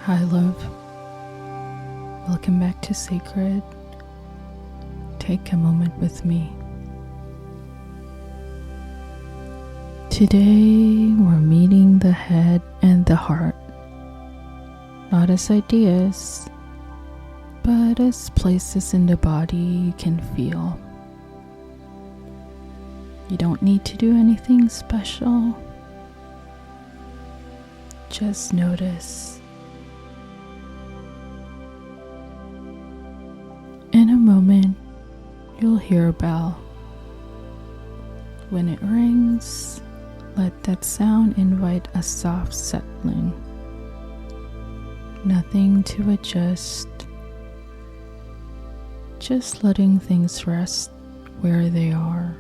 Hi, love. Welcome back to Sacred. Take a moment with me. Today, we're meeting the head and the heart, not as ideas, but as places in the body you can feel. You don't need to do anything special. Just notice. In a moment, you'll hear a bell. When it rings, let that sound invite a soft settling. Nothing to adjust, just letting things rest where they are.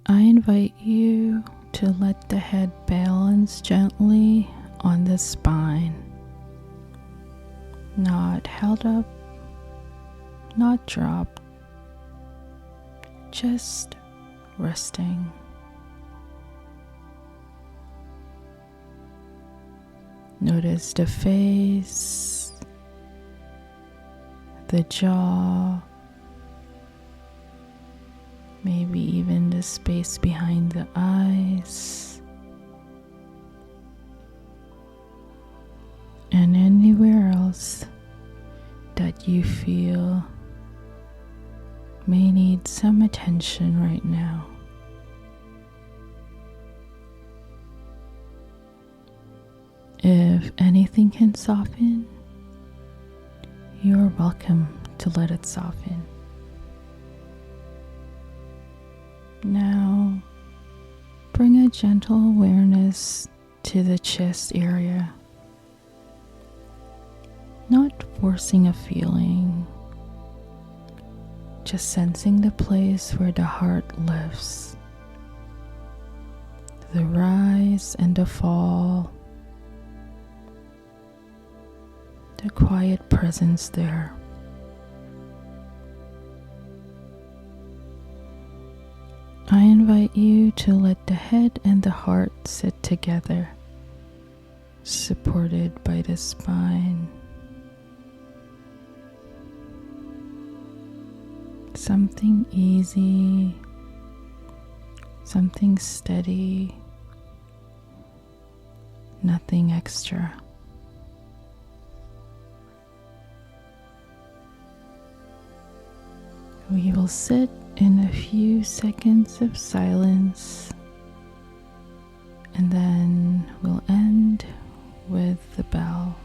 I invite you to let the head balance gently on the spine, not held up, not dropped, just resting. Notice the face, the jaw, maybe even the space behind the eyes, and anywhere else that you feel may need some attention right now. If anything can soften, you're welcome to let it soften. Now, bring a gentle awareness to the chest area, not forcing a feeling, just sensing the place where the heart lives, the rise and the fall, the quiet presence there. I invite you to let the head and the heart sit together, supported by the spine. Something easy, something steady, nothing extra. We will sit in a few seconds of silence, and then we'll end with the bell.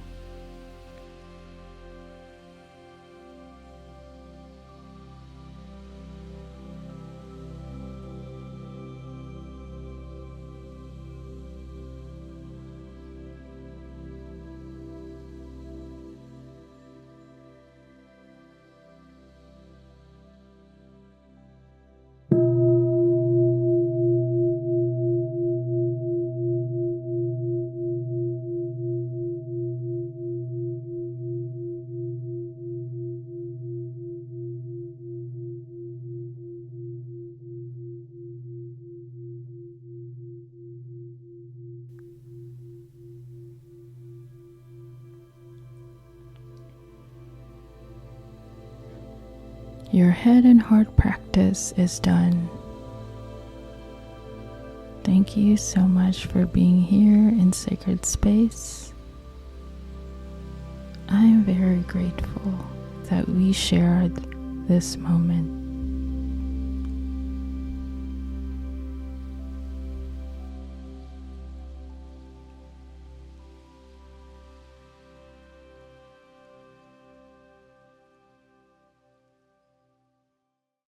Your head and heart practice is done. Thank you so much for being here in Sacred Space. I am very grateful that we shared this moment.